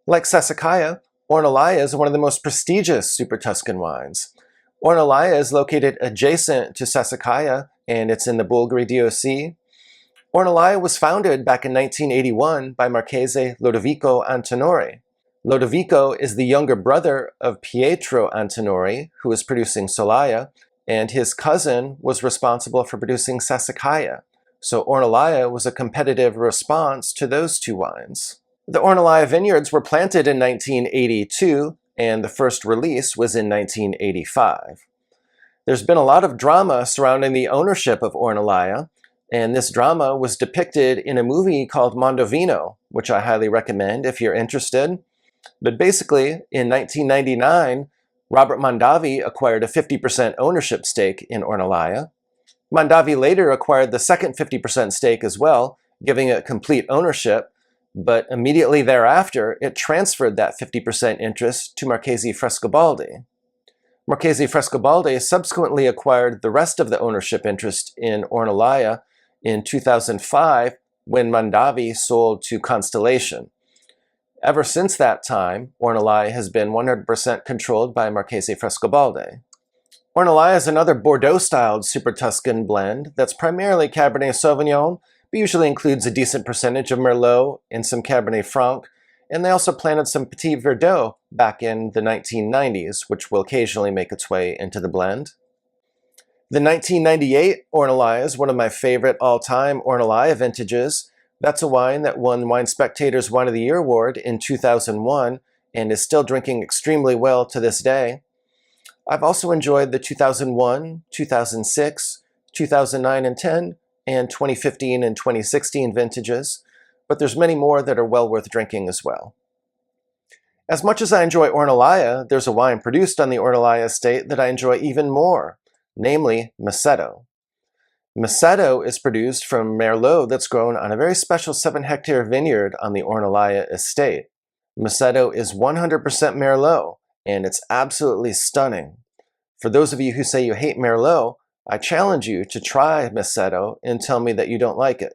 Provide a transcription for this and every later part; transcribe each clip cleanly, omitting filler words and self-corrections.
Like Sassicaia, Ornellaia is one of the most prestigious Super Tuscan wines. Ornellaia is located adjacent to Sassicaia, and it's in the Bulgari DOC. Ornellaia was founded back in 1981 by Marchese Lodovico Antinori. Lodovico is the younger brother of Pietro Antinori, who is producing Sollaia, and his cousin was responsible for producing Sassicaia. So Ornellaia was a competitive response to those two wines. The Ornellaia vineyards were planted in 1982, and the first release was in 1985. There's been a lot of drama surrounding the ownership of Ornellaia, and this drama was depicted in a movie called Mondovino, which I highly recommend if you're interested. But basically, in 1999, Robert Mondavi acquired a 50% ownership stake in Ornellaia. Mondavi later acquired the second 50% stake as well, giving it complete ownership, but immediately thereafter, it transferred that 50% interest to Marchese Frescobaldi. Marchese Frescobaldi subsequently acquired the rest of the ownership interest in Ornellaia in 2005 when Mondavi sold to Constellation. Ever since that time, Ornellaia has been 100% controlled by Marchese Frescobaldi. Ornellaia is another Bordeaux-styled Super Tuscan blend that's primarily Cabernet Sauvignon, but usually includes a decent percentage of Merlot and some Cabernet Franc, and they also planted some Petit Verdot back in the 1990s, which will occasionally make its way into the blend. The 1998 Ornellaia is one of my favorite all-time Ornellaia vintages. That's a wine that won Wine Spectator's Wine of the Year award in 2001 and is still drinking extremely well to this day. I've also enjoyed the 2001, 2006, 2009 and 10, and 2015 and 2016 vintages, but there's many more that are well worth drinking as well. As much as I enjoy Ornellaia, there's a wine produced on the Ornellaia estate that I enjoy even more, namely Massetto. Massetto is produced from Merlot that's grown on a very special 7-hectare vineyard on the Ornellaia estate. Massetto is 100% Merlot, and it's absolutely stunning. For those of you who say you hate Merlot, I challenge you to try Massetto and tell me that you don't like it.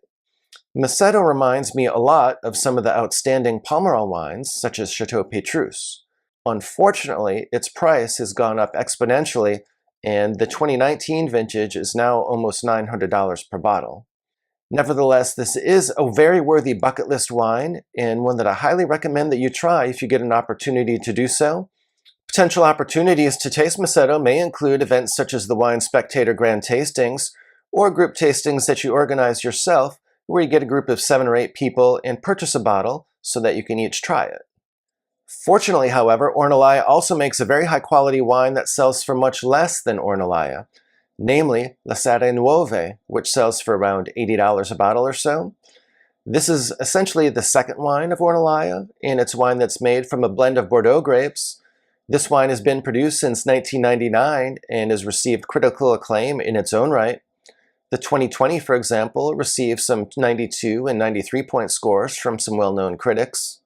Massetto reminds me a lot of some of the outstanding Pomerol wines, such as Chateau Petrus. Unfortunately, its price has gone up exponentially, and the 2019 vintage is now almost $900 per bottle. Nevertheless, this is a very worthy bucket list wine, and one that I highly recommend that you try if you get an opportunity to do so. Potential opportunities to taste Massetto may include events such as the Wine Spectator Grand Tastings, or group tastings that you organize yourself, where you get a group of 7 or 8 people and purchase a bottle so that you can each try it. Fortunately, however, Ornellaia also makes a very high-quality wine that sells for much less than Ornellaia, namely La Serra Nuove, which sells for around $80 a bottle or so. This is essentially the second wine of Ornellaia, and it's wine that's made from a blend of Bordeaux grapes. This wine has been produced since 1999 and has received critical acclaim in its own right. The 2020, for example, received some 92 and 93-point scores from some well-known critics.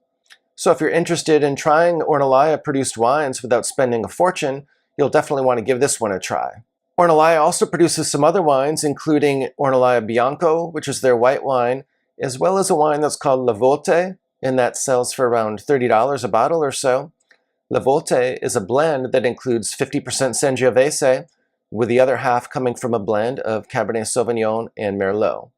So if you're interested in trying Ornellaia-produced wines without spending a fortune, you'll definitely want to give this one a try. Ornellaia also produces some other wines, including Ornellaia Bianco, which is their white wine, as well as a wine that's called La Volte, and that sells for around $30 a bottle or so. La Volte is a blend that includes 50% Sangiovese, with the other half coming from a blend of Cabernet Sauvignon and Merlot.